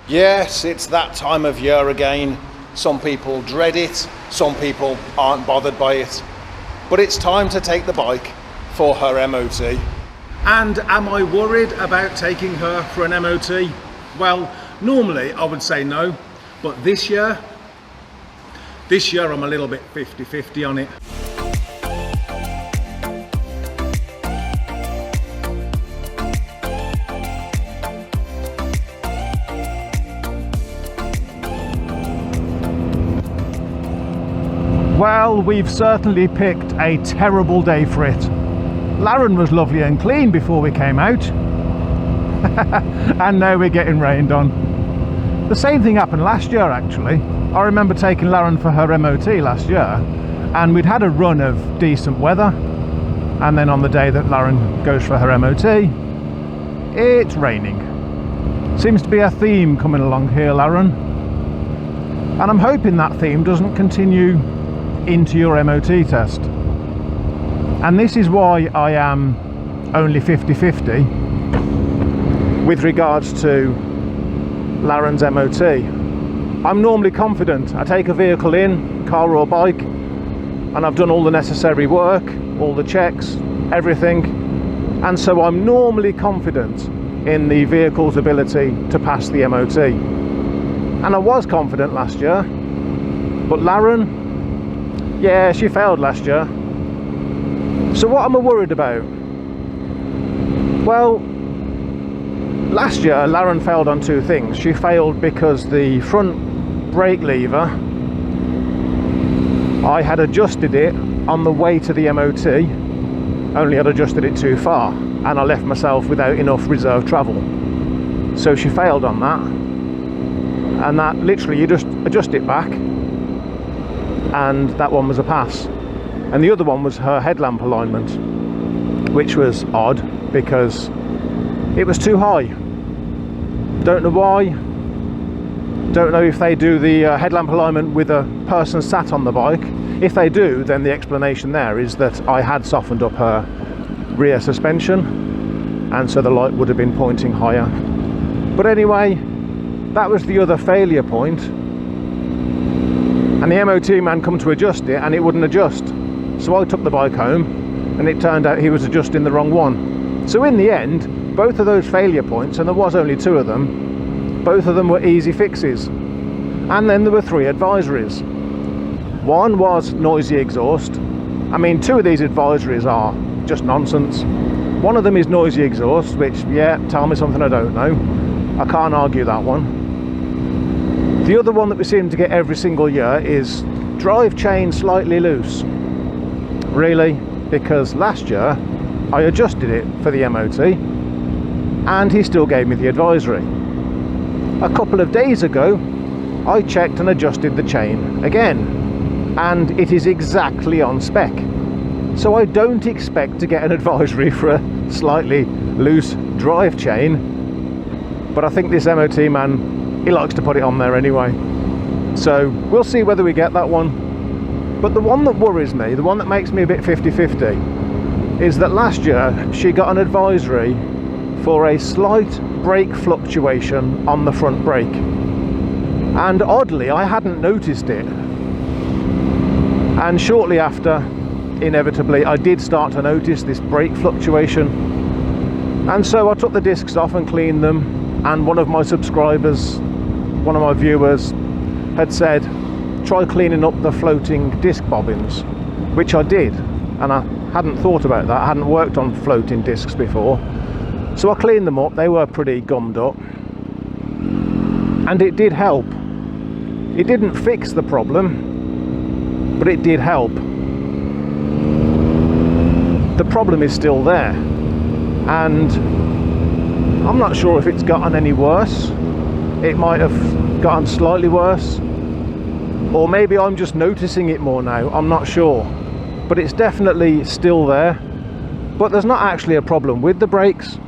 Yes, it's that time of year again. Some people dread it, some people aren't bothered by it. But it's time to take the bike for her MOT. And am I worried about taking her for an MOT? Well, normally I would say no, but this year I'm a little bit 50-50 on it. Well, we've certainly picked a terrible day for it. Lauren was lovely and clean before we came out. And now we're getting rained on. The same thing happened last year actually. I remember taking Lauren for her MOT last year and we'd had a run of decent weather, and then on the day that Lauren goes for her MOT, it's raining. Seems to be a theme coming along here, Lauren. And I'm hoping that theme doesn't continue into your MOT test. And this is why I am only 50-50 with regards to Lauren's MOT. I'm normally confident. I take a vehicle in, car or bike, and I've done all the necessary work, all the checks, everything, and so I'm normally confident in the vehicle's ability to pass the MOT. And I was confident last year, but Lauren, yeah, she failed last year. So what am I worried about? Well, last year Lauren failed on two things. She failed because the front brake lever, I had adjusted it on the way to the MOT, only had adjusted it too far, and I left myself without enough reserve travel. So she failed on that, and that literally you just adjust it back, and that one was a pass. And the other one was her headlamp alignment, which was odd because it was too high. Don't know why. Don't know if they do the headlamp alignment with a person sat on the bike. If they do, then the explanation there is that I had softened up her rear suspension, and so the light would have been pointing higher. But anyway, that was the other failure point. And the MOT man come to adjust it and it wouldn't adjust. So I took the bike home and it turned out he was adjusting the wrong one. So in the end, both of those failure points, and there was only two of them, both of them were easy fixes. And then there were three advisories. One was noisy exhaust. I mean, two of these advisories are just nonsense. One of them is noisy exhaust, which, yeah, tell me something I don't know. I can't argue that one. The other one that we seem to get every single year is drive chain slightly loose. Really? Because last year I adjusted it for the MOT and he still gave me the advisory. A couple of days ago I checked and adjusted the chain again, and it is exactly on spec. So I don't expect to get an advisory for a slightly loose drive chain, but I think this MOT man, he likes to put it on there anyway. So we'll see whether we get that one. But the one that worries me, the one that makes me a bit 50-50, is that last year she got an advisory for a slight brake fluctuation on the front brake. And oddly, I hadn't noticed it. And shortly after, inevitably, I did start to notice this brake fluctuation. And so I took the discs off and cleaned them. And one of my subscribers, one of my viewers, had said, try cleaning up the floating disc bobbins, which I did, and I hadn't thought about that. I hadn't worked on floating discs before, so I cleaned them up. They were pretty gummed up, and it did help. It didn't fix the problem, but it did help. The problem is still there, and I'm not sure if it's gotten any worse. It might have gotten slightly worse, or maybe I'm just noticing it more now. I'm not sure, but it's definitely still there. But there's not actually a problem with the brakes.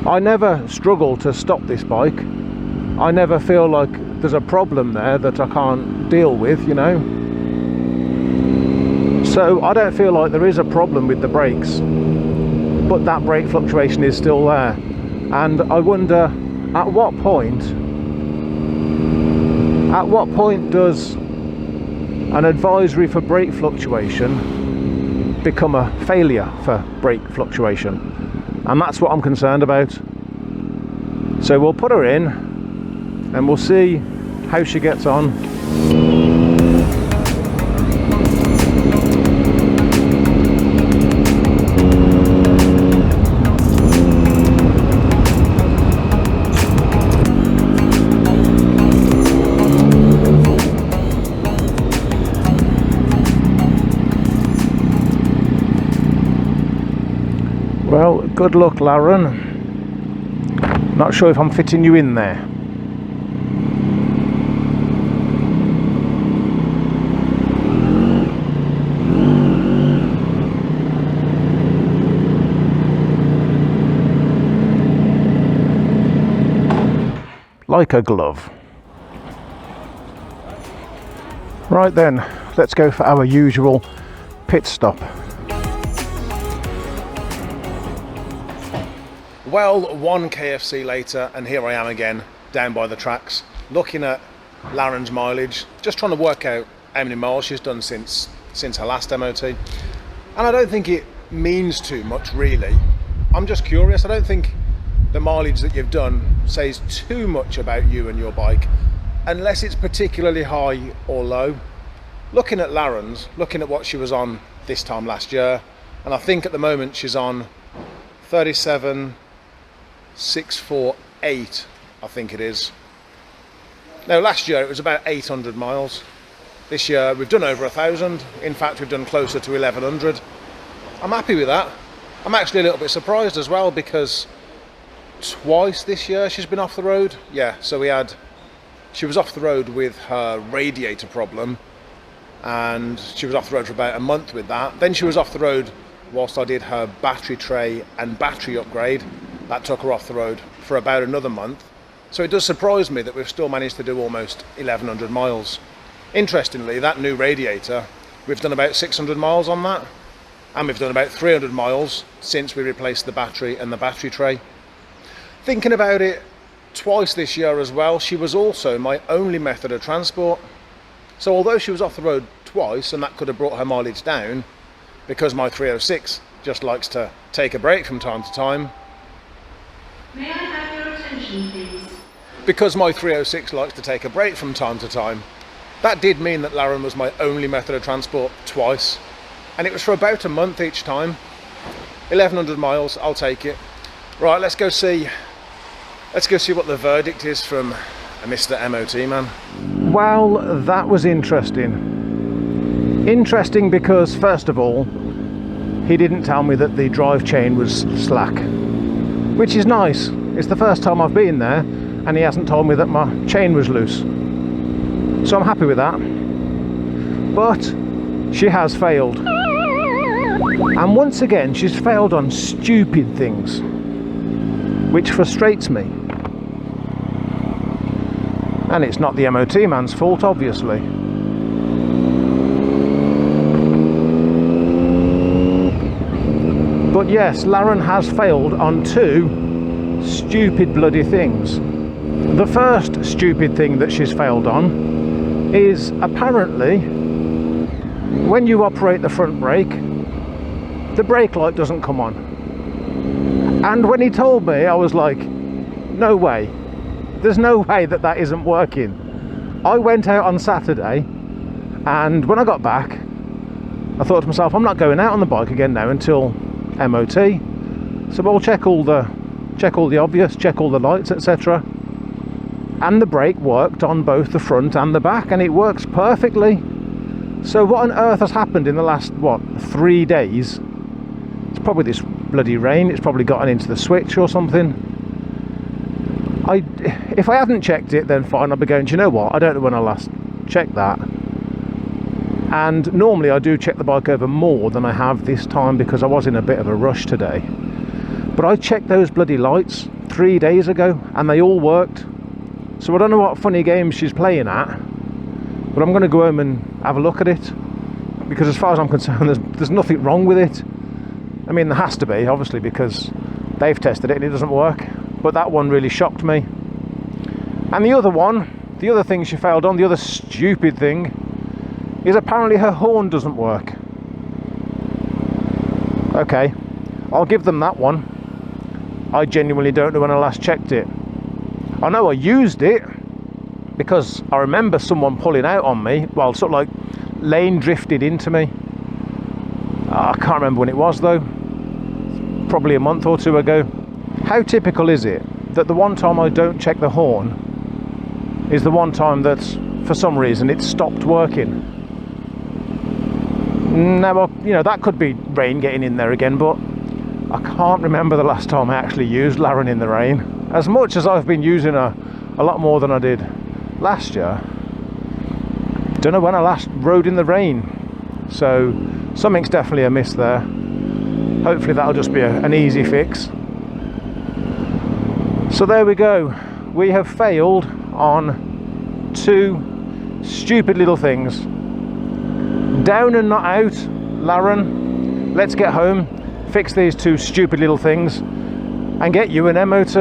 I never struggle to stop this bike. I never feel like there's a problem there that I can't deal with, you know. So I don't feel like there is a problem with the brakes, but that brake fluctuation is still there. And I wonder At what point does an advisory for brake fluctuation become a failure for brake fluctuation? And that's what I'm concerned about. So we'll put her in and we'll see how she gets on. Well, good luck, Lauren. Not sure if I'm fitting you in there. Like a glove. Right then, let's go for our usual pit stop. Well, one KFC later, and here I am again, down by the tracks, looking at Lauren's mileage, just trying to work out how many miles she's done since her last MOT. And I don't think it means too much, really. I'm just curious. I don't think the mileage that you've done says too much about you and your bike, unless it's particularly high or low. Looking at Lauren's, looking at what she was on this time last year, and I think at the moment she's on 37,648, I think it is. Now last year it was about 800 miles. This year we've done over 1,000. In fact, we've done closer to 1,100. I'm happy with that. I'm actually a little bit surprised as well, because twice this year she's been off the road. Yeah, so she was off the road with her radiator problem, and she was off the road for about a month with that. Then she was off the road whilst I did her battery tray and battery upgrade. That took her off the road for about another month. So it does surprise me that we've still managed to do almost 1,100 miles. Interestingly, that new radiator, we've done about 600 miles on that, and we've done about 300 miles since we replaced the battery and the battery tray. Thinking about it, twice this year as well, she was also my only method of transport. So although she was off the road twice, and that could have brought her mileage down, because my 306 just likes to take a break from time to time. May I have your attention, please? Because my 306 likes to take a break from time to time, that did mean that Lauren was my only method of transport twice. And it was for about a month each time. 1,100 miles, I'll take it. Right, let's go see what the verdict is from Mr. MOT man. Well, that was interesting. Interesting because, first of all, he didn't tell me that the drive chain was slack, which is nice. It's the first time I've been there and he hasn't told me that my chain was loose. So I'm happy with that. But she has failed. And once again, she's failed on stupid things, which frustrates me. And it's not the MOT man's fault, obviously. But yes, Lauren has failed on two stupid bloody things. The first stupid thing that she's failed on is apparently when you operate the front brake, the brake light doesn't come on. And when he told me, I was like, no way. There's no way that that isn't working. I went out on Saturday, and when I got back, I thought to myself, I'm not going out on the bike again now until MOT. So we'll check all the obvious, check all the lights, etc. And the brake worked on both the front and the back, and it works perfectly. So what on earth has happened in the last, 3 days? It's probably this bloody rain. It's probably gotten into the switch or something. If I hadn't checked it, then fine, I'd be going, do you know what? I don't know when I last checked that. And normally I do check the bike over more than I have this time, because I was in a bit of a rush today. But I checked those bloody lights 3 days ago and they all worked. So I don't know what funny game she's playing at, but I'm going to go home and have a look at it, because as far as I'm concerned, there's nothing wrong with it. I mean, there has to be, obviously, because they've tested it and it doesn't work. But that one really shocked me. And the other thing she failed on, the other stupid thing, is apparently her horn doesn't work. Okay, I'll give them that one. I genuinely don't know when I last checked it. I know I used it because I remember someone pulling out on me, well, sort of like lane drifted into me. I can't remember when it was though, probably a month or two ago. How typical is it that the one time I don't check the horn is the one time that for some reason it stopped working? Now, you know, that could be rain getting in there again, but I can't remember the last time I actually used Laren in the rain. As much as I've been using her a lot more than I did last year, don't know when I last rode in the rain. So something's definitely amiss there. Hopefully that'll just be an easy fix. So there we go. We have failed on 2 stupid little things. Down and not out, Laren. Let's get home, fix these 2 stupid little things, and get you an MOT.